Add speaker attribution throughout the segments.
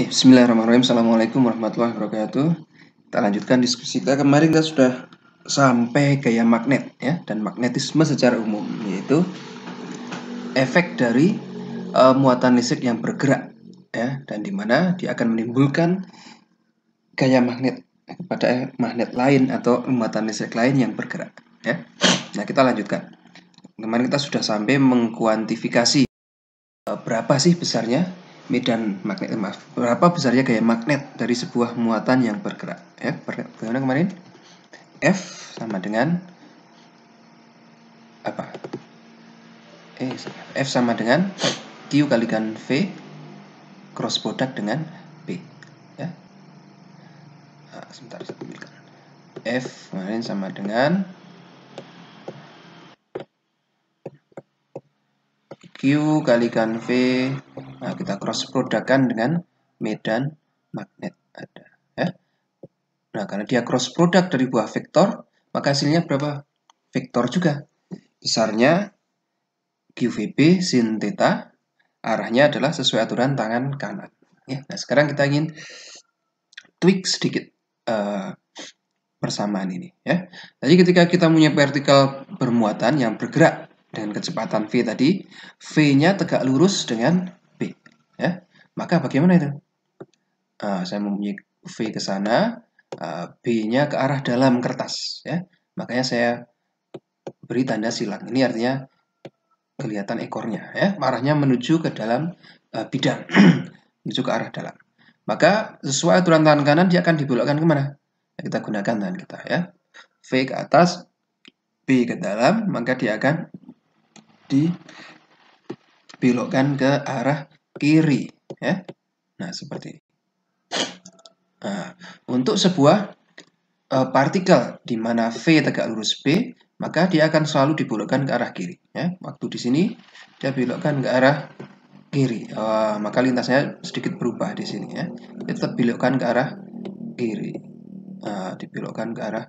Speaker 1: Bismillahirrahmanirrahim. Assalamualaikum warahmatullahi wabarakatuh. Kita lanjutkan diskusi kita. Kemarin kita sudah sampai gaya magnet ya dan magnetisme secara umum, yaitu efek dari muatan listrik yang bergerak ya, dan dimana dia akan menimbulkan gaya magnet pada magnet lain atau muatan listrik lain yang bergerak ya. Nah, kita lanjutkan. Kemarin kita sudah sampai mengkuantifikasi berapa sih besarnya medan magnet, berapa besarnya gaya magnet dari sebuah muatan yang bergerak ya. Bagaimana kemarin? F sama dengan apa? F sama dengan Q kalikan V cross product dengan P ya. Nah, sebentar saya ambilkan. F kemarin sama dengan Q kalikan V. Nah, kita cross productkan dengan medan magnet ada ya. Nah, karena dia cross product dari buah vektor, maka hasilnya berapa? Vektor juga. Besarnya QVB sin theta, arahnya adalah sesuai aturan tangan kanan ya. Nah, sekarang kita ingin tweak sedikit persamaan ini ya. Jadi ketika kita punya vertikal bermuatan yang bergerak dengan kecepatan V tadi, V-nya tegak lurus dengan B ya. Maka bagaimana itu? Saya mempunyai V ke sana, B-nya ke arah dalam kertas ya. Makanya saya beri tanda silang. Ini artinya kelihatan ekornya ya, arahnya menuju ke dalam bidang menuju ke arah dalam. Maka sesuai aturan tangan kanan dia akan dibelokkan kemana? Kita gunakan tangan kita ya. V ke atas, B ke dalam, maka dia akan dibelokkan ke arah kiri ya. Nah, seperti ini. Nah, untuk sebuah partikel di mana V tegak lurus B, maka dia akan selalu dibelokkan ke arah kiri ya. Waktu di sini dia belokkan ke arah kiri, maka lintasnya sedikit berubah di sini ya. Dia tetap belokkan ke arah kiri, dibelokkan ke arah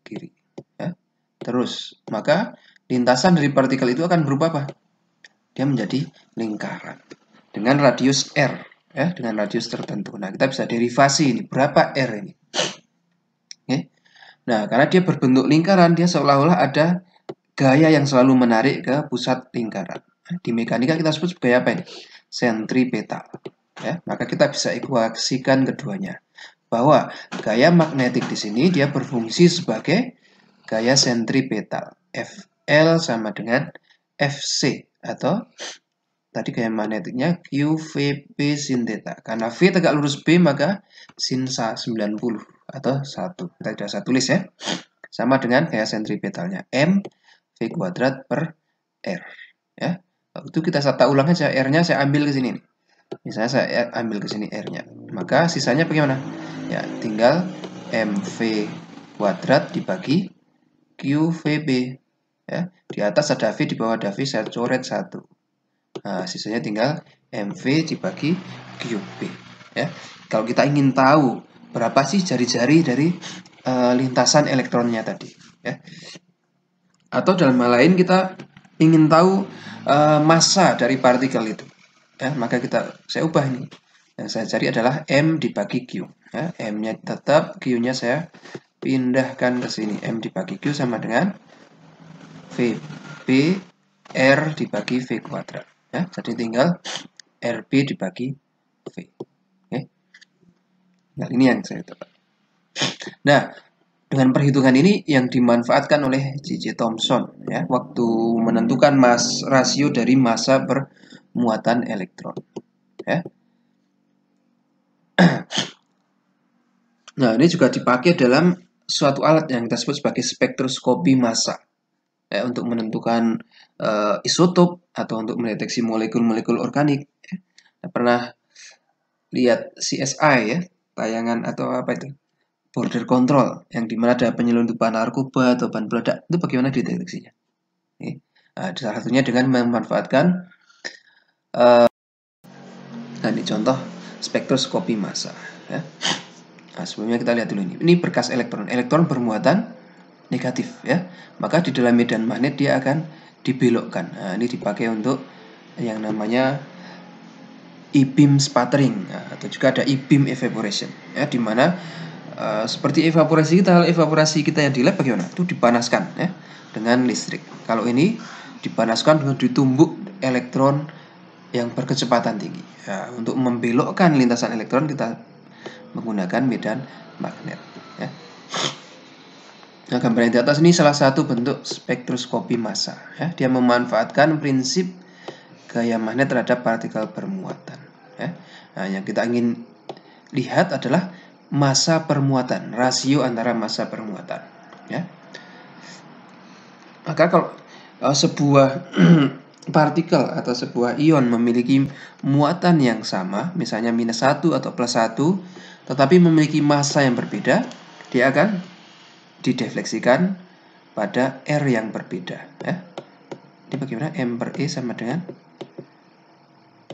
Speaker 1: kiri ya. Terus maka lintasan dari partikel itu akan berubah apa? Dia menjadi lingkaran dengan radius R ya, dengan radius tertentu. Nah, kita bisa derivasi ini berapa R ini. Oke. Nah, karena dia berbentuk lingkaran, dia seolah-olah ada gaya yang selalu menarik ke pusat lingkaran. Di mekanika kita sebut sebagai apa ini? Sentripetal ya. Maka kita bisa ekuasikan keduanya, bahwa gaya magnetik di sini dia berfungsi sebagai gaya sentripetal. Fl sama dengan Fc, atau tadi gaya magnetiknya QVB sin theta. Karena V tegak lurus B, maka sin 90 atau 1. Kita sudah saya tulis ya. Sama dengan gaya sentripetalnya M V kuadrat per R ya. Waktu kita tata ulang aja, R-nya saya ambil ke sini nih. Misalnya saya ambil ke sini R-nya. Maka sisanya bagaimana? Ya, tinggal MV kuadrat dibagi QVB ya. Di atas ada V, di bawah ada V, saya coret 1. Nah, sisanya tinggal MV dibagi QB ya. Kalau kita ingin tahu berapa sih jari-jari dari lintasan elektronnya tadi ya. Atau dalam hal lain kita ingin tahu massa dari partikel itu ya, maka saya ubah ini. Yang saya cari adalah M dibagi Q ya. M-nya tetap, Q-nya saya pindahkan ke sini. M dibagi Q sama dengan VB R dibagi V kuadrat ya. Jadi tinggal RB dibagi V. Oke. Nah, ini yang saya tetap. Nah, dengan perhitungan ini yang dimanfaatkan oleh J.J. Thomson ya, waktu menentukan rasio dari massa per muatan elektron ya. Nah, ini juga dipakai dalam suatu alat yang kita sebut sebagai spektroskopi massa ya, untuk menentukan isotop atau untuk mendeteksi molekul-molekul organik ya. Nah, pernah lihat CSI ya, tayangan atau apa itu, border control, yang dimana ada penyelundupan narkoba atau bahan peledak, itu bagaimana deteksinya? Nah, salah satunya dengan memanfaatkan nah, ini contoh spektroskopi massa ya. Nah, sebelumnya kita lihat dulu ini. Ini berkas elektron. Elektron bermuatan negatif ya. Maka di dalam medan magnet dia akan dibelokkan. Nah, ini dipakai untuk yang namanya e-beam sputtering, atau juga ada e-beam evaporation, ya, di mana seperti evaporasi kita yang di lab bagaimana? Itu dipanaskan, ya, dengan listrik. Kalau ini dipanaskan dengan ditumbuk elektron yang berkecepatan tinggi. Ya, untuk membelokkan lintasan elektron kita menggunakan medan magnet, ya. Nah, gambar yang di atas ini salah satu bentuk spektroskopi massa, ya. Dia memanfaatkan prinsip gaya magnet terhadap partikel bermuatan, ya. Nah, yang kita ingin lihat adalah massa permuatan, rasio antara massa permuatan, ya. Maka kalau sebuah partikel atau sebuah ion memiliki muatan yang sama, misalnya -1 atau +1, tetapi memiliki massa yang berbeda, dia akan didefleksikan pada R yang berbeda, ya. Ini bagaimana? M/E sama dengan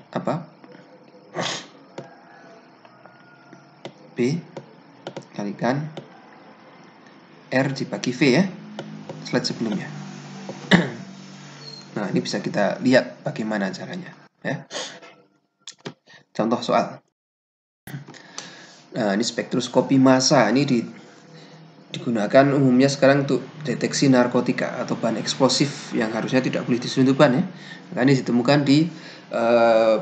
Speaker 1: apa? B kalikan R dibagi V, ya. Slide sebelumnya. Nah, ini bisa kita lihat bagaimana caranya, ya. Contoh soal. Nah, ini spektroskopi massa. Ini digunakan umumnya sekarang untuk deteksi narkotika atau bahan eksplosif yang harusnya tidak boleh diselundupkan, ya. Maka ini ditemukan di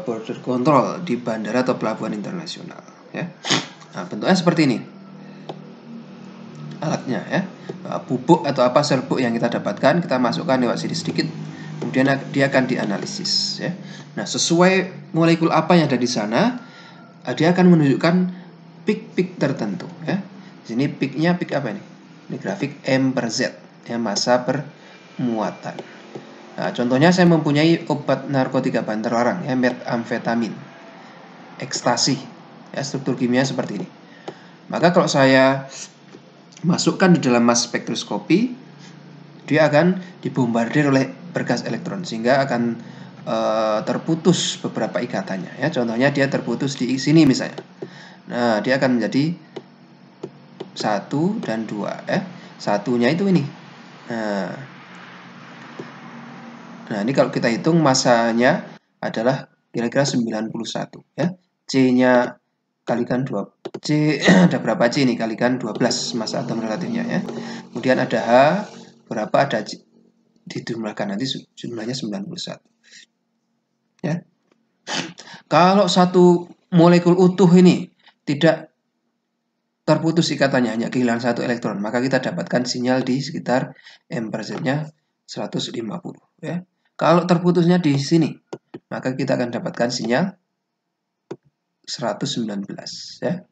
Speaker 1: border control di bandara atau pelabuhan internasional, ya. Nah, bentuknya seperti ini alatnya, ya. Bubuk atau apa serbuk yang kita dapatkan, kita masukkan lewat sini sedikit, kemudian dia akan dianalisis, ya. Nah, sesuai molekul apa yang ada di sana, dia akan menunjukkan peak tertentu, ya. Di sini peaknya peak apa ini? Ini grafik M/Z, ya, massa per muatan. Nah, contohnya saya mempunyai obat narkotika bahan terlarang, ya, metamfetamin, ekstasi, ya, struktur kimia seperti ini. Maka kalau saya masukkan di dalam mass spektroskopi, dia akan dibombardir oleh berkas elektron sehingga akan terputus beberapa ikatannya, ya. Contohnya dia terputus di sini misalnya. Nah, dia akan menjadi 1 dan 2, ya. Satunya itu ini. Nah, ini kalau kita hitung massanya adalah kira-kira 91, ya. C-nya kalikan 2. C ada berapa C ini? Kalikan 12 massa atom relatifnya, ya. Kemudian ada H, berapa ada C, dijumlahkan nanti jumlahnya 91. Ya. Kalau satu molekul utuh ini tidak terputus ikatannya, hanya kehilangan 1 elektron, maka kita dapatkan sinyal di sekitar M/Z-nya 150, ya. Kalau terputusnya di sini, maka kita akan dapatkan sinyal 119, ya.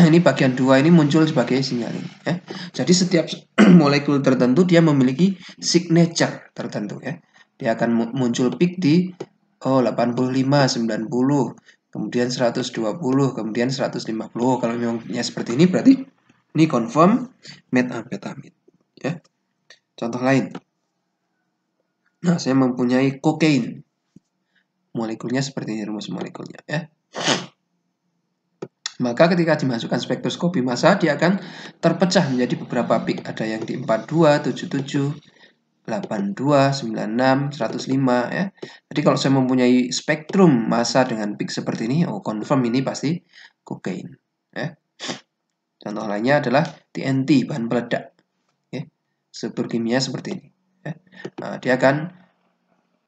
Speaker 1: Ini bagian 2 ini muncul sebagai sinyal ini, ya. Jadi setiap molekul tertentu dia memiliki signature tertentu, ya. Dia akan muncul peak di 85, 90, kemudian 120, kemudian 150. Kalau memangnya seperti ini berarti ini confirm metamfetamin, ya. Contoh lain. Nah, saya mempunyai kokain. Molekulnya seperti ini rumus molekulnya, ya. Maka ketika dimasukkan spektroskopi massa, dia akan terpecah menjadi beberapa peak. Ada yang di 42, 77, 82, 96, 105, ya. Jadi kalau saya mempunyai spektrum massa dengan peak seperti ini, confirm ini pasti kokain, ya. Contoh lainnya adalah TNT, bahan peledak, ya. Struktur kimia seperti ini, ya. Nah, dia akan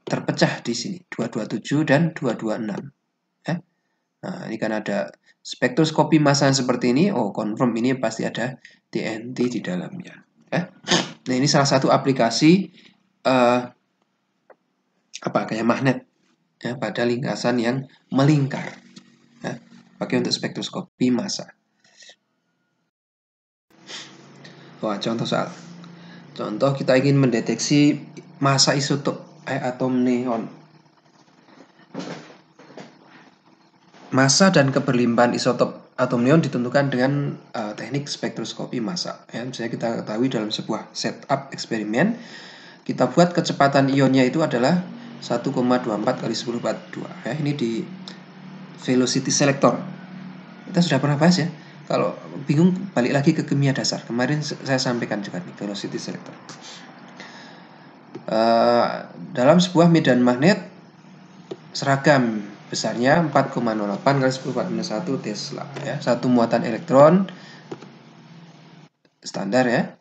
Speaker 1: terpecah di sini 227 dan 226, ya. Nah, ini kan ada spektroskopi massa seperti ini, confirm ini pasti ada TNT di dalamnya, ya. Nah, ini salah satu aplikasi kayak magnet, ya, pada lintasan yang melingkar, ya, pakai untuk spektroskopi massa. Contoh soal. Contoh kita ingin mendeteksi massa isotop atom neon. Massa dan keberlimpahan isotop atom neon ditentukan dengan teknik spektroskopi massa. Ya, misalnya kita ketahui dalam sebuah setup eksperimen, kita buat kecepatan ionnya itu adalah 1,24 × 10⁴. Ya, ini di velocity selector. Kita sudah pernah bahas, ya. Kalau bingung balik lagi ke kimia dasar. Kemarin saya sampaikan juga nih velocity selector. Dalam sebuah medan magnet seragam besarnya 4,08 kali 10⁻⁻1 Tesla ya. Satu muatan elektron standar ya.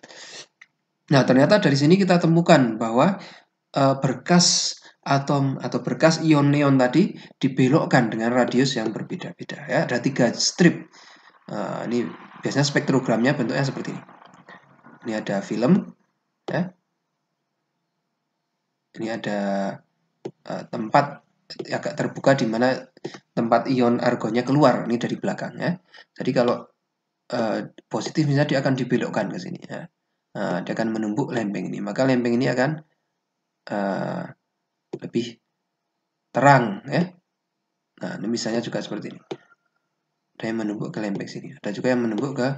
Speaker 1: Nah, ternyata dari sini kita temukan bahwa berkas atom atau berkas ion neon tadi dibelokkan dengan radius yang berbeda-beda ya. Ada 3 strip. Ini biasanya spektrogramnya bentuknya seperti ini. Ini ada film ya. Ini ada tempat agak terbuka di mana tempat ion argonnya keluar, ini dari belakang ya. Jadi kalau positif misalnya dia akan dibelokkan ke sini ya. Dia akan menumbuk lempeng ini, maka lempeng ini akan lebih terang ya. Nah, ini misalnya juga seperti ini. Ada yang menumbuk ke lempeng sini, ada juga yang menumbuk ke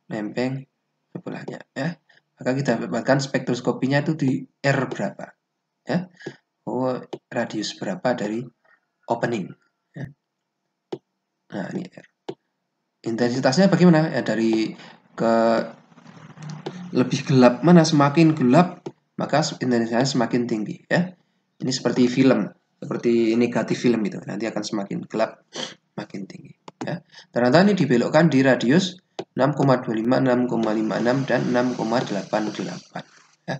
Speaker 1: lempeng sebelahnya ya. Maka kita dapatkan spektroskopinya itu di R berapa ya. Oh, radius berapa dari opening ya. Nah, ini R. Intensitasnya bagaimana? Ya, dari ke lebih gelap mana, semakin gelap maka intensitasnya semakin tinggi ya. Ini seperti film, seperti negatif film itu, nanti akan semakin gelap makin tinggi ya. Ternyata ini dibelokkan di radius 6,25, 6,56 dan 6,88 ya.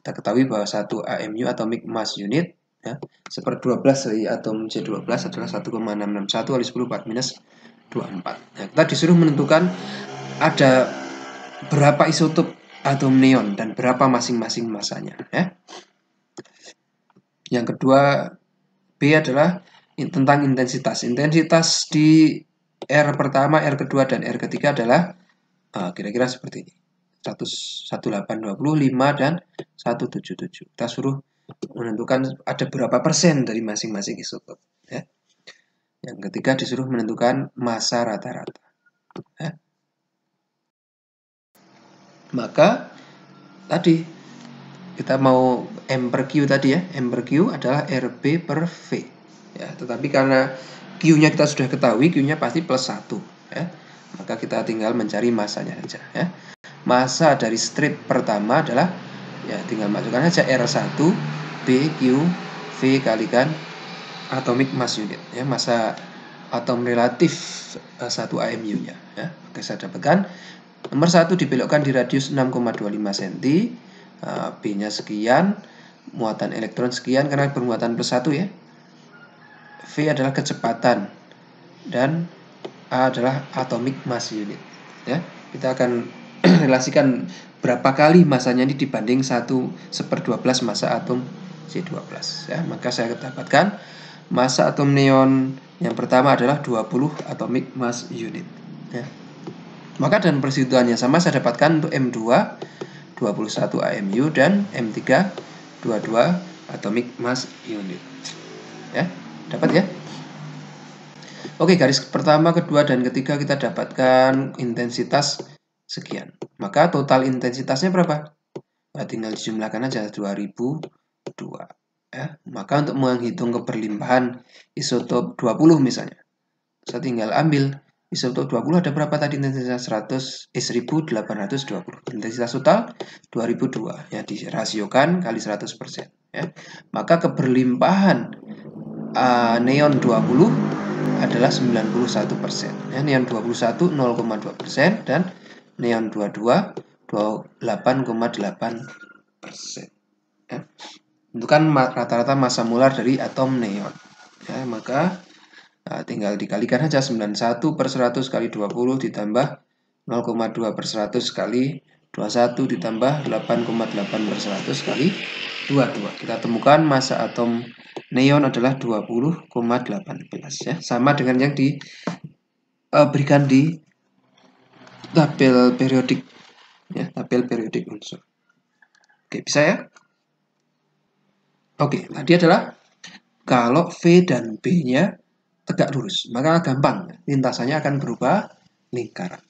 Speaker 1: Kita ketahui bahwa 1 AMU atomic mass unit ya, 1/12 dari atom C12 adalah 1,661 kali 10⁻⁻24. Nah, kita disuruh menentukan ada berapa isotop atom neon dan berapa masing-masing masanya ya. Yang kedua B adalah tentang intensitas. Intensitas di R pertama, R kedua, dan R ketiga adalah kira-kira seperti ini. 1825 dan 177. Kita suruh menentukan ada berapa persen dari masing-masing isotop ya. Yang ketiga disuruh menentukan massa rata-rata ya. Maka tadi kita mau M per Q tadi ya, M per Q adalah RB per V ya. Tetapi karena Q-nya kita sudah ketahui, Q-nya pasti plus 1 ya. Maka kita tinggal mencari massanya saja ya. Massa dari strip pertama adalah ya tinggal masukkan saja R1 BQ V kalikan atomic mass unit ya, massa atom relatif 1 AMU-nya ya. Oke, saya dapatkan nomor 1 dibelokkan di radius 6,25 cm, B-nya sekian, muatan elektron sekian karena bermuatan plus 1 ya. V adalah kecepatan dan A adalah atomic mass unit ya. Kita akan relasikan berapa kali masanya ini dibanding 1/12 massa atom C12 ya. Maka saya dapatkan massa atom neon yang pertama adalah 20 atomic mass unit ya. Maka dan perhitungannya sama, saya dapatkan untuk M2 21 AMU dan M3 22 atomic mass unit ya. Dapat ya. Oke, garis pertama, kedua, dan ketiga kita dapatkan intensitas sekian. Maka total intensitasnya berapa? Nah, tinggal dijumlahkan aja 2002 ya. Maka untuk menghitung keberlimpahan isotop 20 misalnya, saya tinggal ambil isotop 20 ada berapa tadi intensitas 1820. Intensitas total 2002 ya, dirasiokan kali 100% ya. Maka keberlimpahan neon 20 adalah 91% ya. Neon 21 0,2% dan neon 22 8,8% ya. Itu kan rata-rata massa molar dari atom neon ya. Maka tinggal dikalikan saja 91/100 kali 20 ditambah 0,2/100 kali 21 ditambah 8,8/100 kali 22. Kita temukan massa atom neon adalah 20,18 ya. Sama dengan yang diberikan di tabel periodik ya, tabel periodik unsur. Oke, bisa ya? Oke, tadi adalah kalau V dan B-nya tegak lurus, maka gampang, lintasannya akan berubah lingkaran.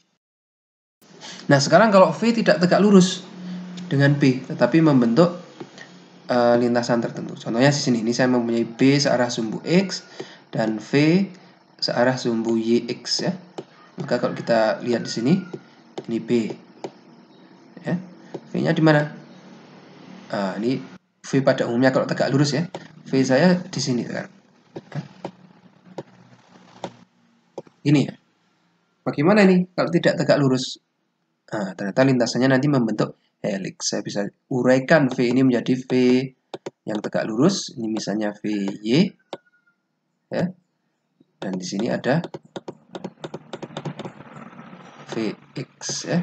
Speaker 1: Nah, sekarang kalau V tidak tegak lurus dengan B, tetapi membentuk lintasan tertentu. Contohnya di sini, ini saya mempunyai B searah sumbu X dan V searah sumbu YX ya. Maka kalau kita lihat di sini, ini B ya. V-nya di mana? Ini V pada umumnya kalau tegak lurus ya. V saya di sini kan. Ini ya. Bagaimana ini kalau tidak tegak lurus? Nah, ternyata lintasannya nanti membentuk helix. Saya bisa uraikan V ini menjadi V yang tegak lurus. Ini misalnya VY, ya. Dan di sini ada VX, ya.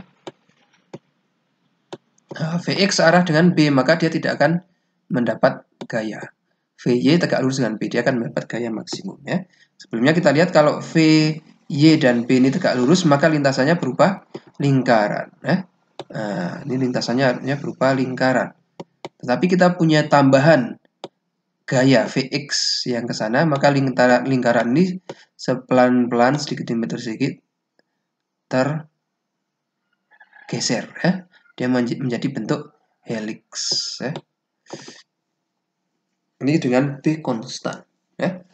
Speaker 1: Nah, VX arah dengan B, maka dia tidak akan mendapat gaya. VY tegak lurus dengan B, dia akan mendapat gaya maksimum, ya. Sebelumnya kita lihat kalau VY dan B ini tegak lurus, maka lintasannya berupa lingkaran, ya. Nah, ini lintasannya artinya berupa lingkaran. Tetapi kita punya tambahan gaya Vx yang ke sana, maka lingkaran ini pelan-pelan sedikit demi sedikit tergeser, ya. Dia menjadi bentuk helix, ya. Ini dengan B konstan, ya.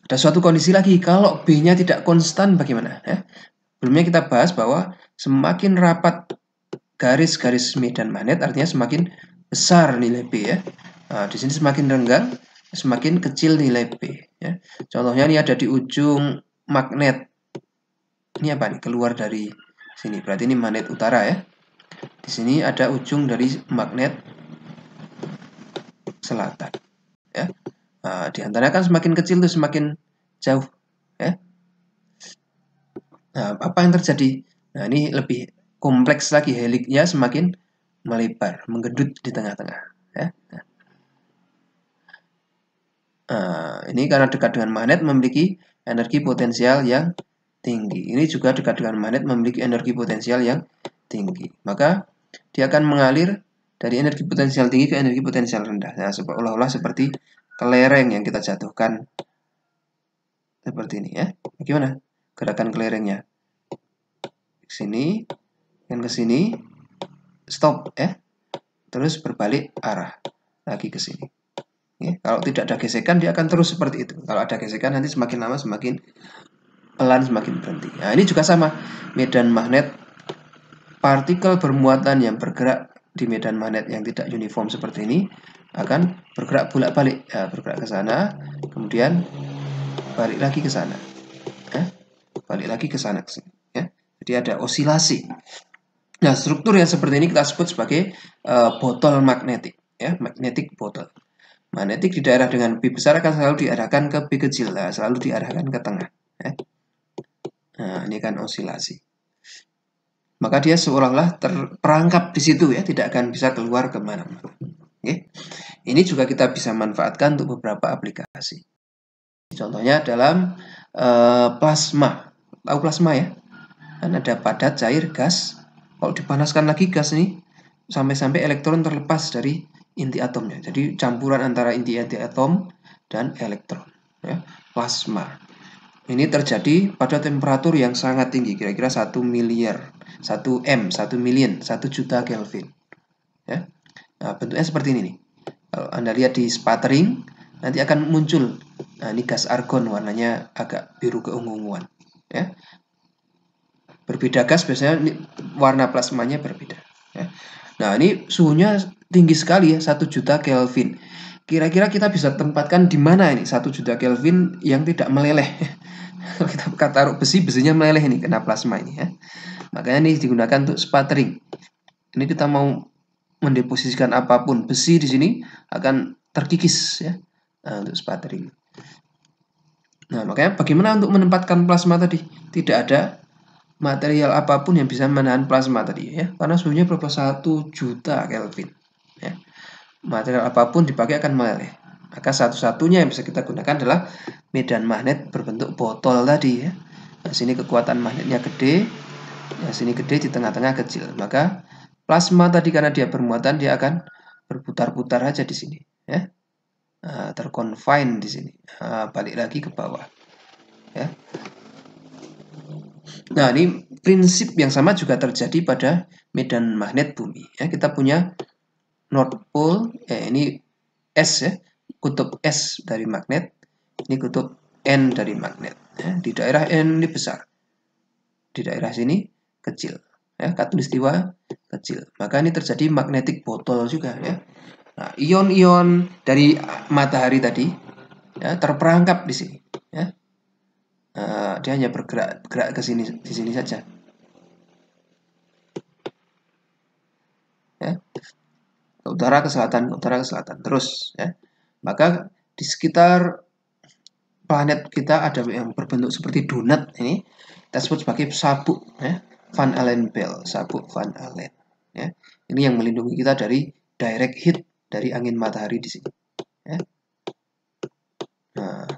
Speaker 1: Ada suatu kondisi lagi, kalau B-nya tidak konstan bagaimana, ya? Sebelumnya kita bahas bahwa semakin rapat garis-garis medan magnet artinya semakin besar nilai B, ya. Nah, di sini semakin renggang, semakin kecil nilai B, ya. Contohnya ini ada di ujung magnet. Ini apa nih? Keluar dari sini. Berarti ini magnet utara, ya. Di sini ada ujung dari magnet selatan, ya. Nah, di antara kan semakin kecil tuh semakin jauh, ya. Nah, apa yang terjadi? Nah, ini lebih kompleks lagi, helixnya semakin melebar, menggendut di tengah-tengah, ya. Nah, ini karena dekat dengan magnet memiliki energi potensial yang tinggi. Ini juga dekat dengan magnet memiliki energi potensial yang tinggi. Maka dia akan mengalir dari energi potensial tinggi ke energi potensial rendah. Nah, seolah-olah seperti kelereng yang kita jatuhkan seperti ini, ya. Bagaimana gerakan kelerengnya? Ke sini dan ke sini, stop, ya. Terus berbalik arah lagi ke sini. Ya, kalau tidak ada gesekan dia akan terus seperti itu. Kalau ada gesekan nanti semakin lama semakin pelan, semakin berhenti. Nah, ini juga sama. Medan magnet, partikel bermuatan yang bergerak di medan magnet yang tidak uniform seperti ini akan bergerak bolak-balik, ya, bergerak ke sana, kemudian balik lagi ke sana, ya, balik lagi ke sana, ya. Jadi ada osilasi. Nah, struktur yang seperti ini kita sebut sebagai botol magnetik, ya, magnetic bottle. Magnetik di daerah dengan B besar akan selalu diarahkan ke B kecil, nah, selalu diarahkan ke tengah, ya. Nah, ini kan osilasi. Maka dia seolah-olah terperangkap di situ, ya, tidak akan bisa keluar kemana-mana. Oke. Ini juga kita bisa manfaatkan untuk beberapa aplikasi. Contohnya dalam plasma. Tahu plasma, ya? Kan ada padat, cair, gas. Kalau dipanaskan lagi gas ini sampai-sampai elektron terlepas dari inti atomnya. Jadi campuran antara inti-inti atom dan elektron, ya. Plasma. Ini terjadi pada temperatur yang sangat tinggi, kira-kira 1 miliar, 1 M, 1 million, 1 juta Kelvin, ya. Nah, bentuknya seperti ini nih. Kalau Anda lihat di sputtering, nanti akan muncul. Nah, ini gas argon warnanya agak biru keunguan, ya. Berbeda gas biasanya warna plasmanya berbeda, ya. Nah, ini suhunya tinggi sekali, ya, 1 juta Kelvin. Kira-kira kita bisa tempatkan di mana ini 1 juta Kelvin yang tidak meleleh? Kalau kita taruh besi, besinya meleleh ini kena plasma ini, ya. Makanya ini digunakan untuk sputtering. Ini kita mau mendeposisikan apapun, besi di sini akan terkikis, ya. Nah, untuk sputtering. Nah, makanya bagaimana untuk menempatkan plasma tadi? Tidak ada material apapun yang bisa menahan plasma tadi, ya, karena suhunya berapa 1 juta Kelvin, ya. Material apapun dipakai akan meleleh. Maka satu-satunya yang bisa kita gunakan adalah medan magnet berbentuk botol tadi, ya. Nah, sini kekuatan magnetnya gede, ya, sini gede, di tengah-tengah kecil. Maka plasma tadi karena dia bermuatan dia akan berputar-putar aja di sini, ya. Nah, terconfine di sini. Nah, balik lagi ke bawah, ya. Nah, ini prinsip yang sama juga terjadi pada medan magnet bumi, ya. Kita punya North Pole, ini S, ya, kutub S dari magnet, ini kutub N dari magnet, ya. Di daerah N ini besar, di daerah sini kecil, ya, khatulistiwa kecil. Maka ini terjadi magnetic bottle juga, ya. Nah, ion-ion dari matahari tadi, ya, terperangkap di sini, ya. Dia hanya bergerak ke sini, di sini saja. Ya. Ke utara, ke selatan, ke utara, ke selatan. Terus, ya. Maka di sekitar planet kita ada yang berbentuk seperti donat ini, kita sebut sebagai sabuk, ya. Van Allen belt, sabuk Van Allen. Ya. Ini yang melindungi kita dari direct heat dari angin matahari di sini. Ya. Nah,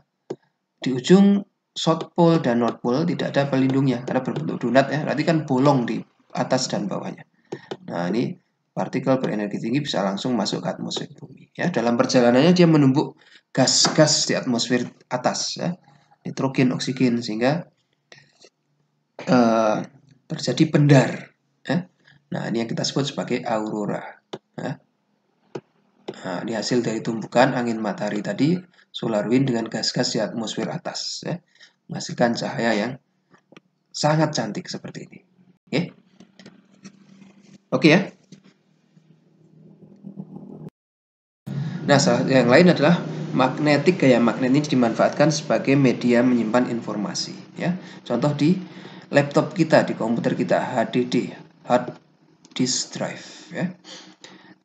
Speaker 1: di ujung South Pole dan North Pole tidak ada pelindungnya karena berbentuk donat, ya. Berarti kan bolong di atas dan bawahnya. Nah, ini partikel berenergi tinggi bisa langsung masuk ke atmosfer bumi. Ya, dalam perjalanannya dia menumpuk gas-gas di atmosfer atas, ya, nitrogen, oksigen, sehingga terjadi pendar. Ya. Nah, ini yang kita sebut sebagai aurora. Ya. Nah, ini hasil dari tumpukan angin matahari tadi, solar wind dengan gas-gas di atmosfer atas, ya, menghasilkan cahaya yang sangat cantik seperti ini. Oke, oke ya. Nah, yang lain adalah magnetik. Gaya magnet ini dimanfaatkan sebagai media menyimpan informasi. Ya, contoh di laptop kita, di komputer kita, HDD, hard disk drive. Ya.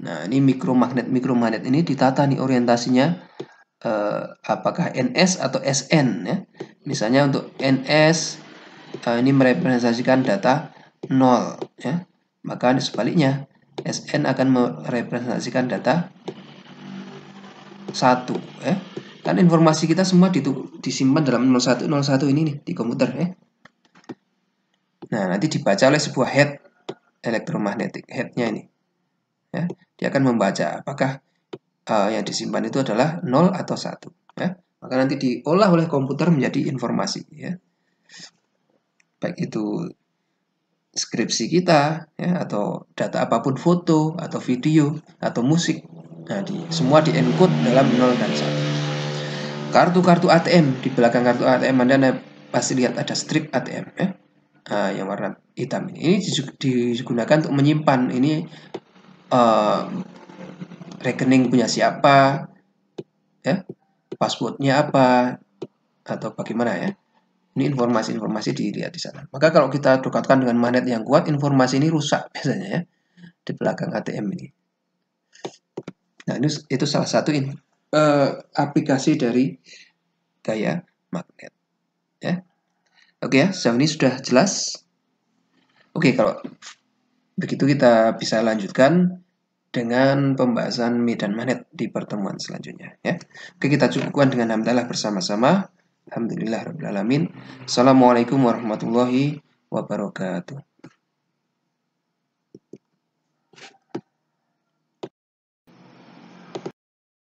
Speaker 1: Nah, ini mikromagnet. Mikromagnet ini ditata nih orientasinya, apakah NS atau SN. Ya. Misalnya untuk NS, ini merepresentasikan data 0. Ya. Maka sebaliknya, SN akan merepresentasikan data 1, ya. Kan informasi kita semua disimpan dalam 0101 ini nih di komputer, ya. Nah, nanti dibaca oleh sebuah head elektromagnetik, headnya ini, ya. Dia akan membaca apakah yang disimpan itu adalah 0 atau 1, ya. Maka nanti diolah oleh komputer menjadi informasi, ya. Baik itu skripsi kita, ya, atau data apapun, foto atau video atau musik. Nah, semua di-encode dalam 0 dan 1. Kartu-kartu ATM, di belakang kartu ATM Anda pasti lihat ada strip ATM, ya. Yang warna hitam ini digunakan untuk menyimpan ini rekening punya siapa, ya, passwordnya apa, atau bagaimana, ya. Ini informasi-informasi dilihat di sana. Maka kalau kita dekatkan dengan magnet yang kuat, informasi ini rusak biasanya, ya, di belakang ATM ini. Nah, itu salah satu aplikasi dari gaya magnet, ya. Oke ya, sejauh ini sudah jelas. Oke, kalau begitu kita bisa lanjutkan dengan pembahasan medan magnet di pertemuan selanjutnya, ya. Oke, kita cukupkan dengan hamdalah bersama-sama. Alhamdulillahirabbil alamin. Assalamualaikum warahmatullahi wabarakatuh.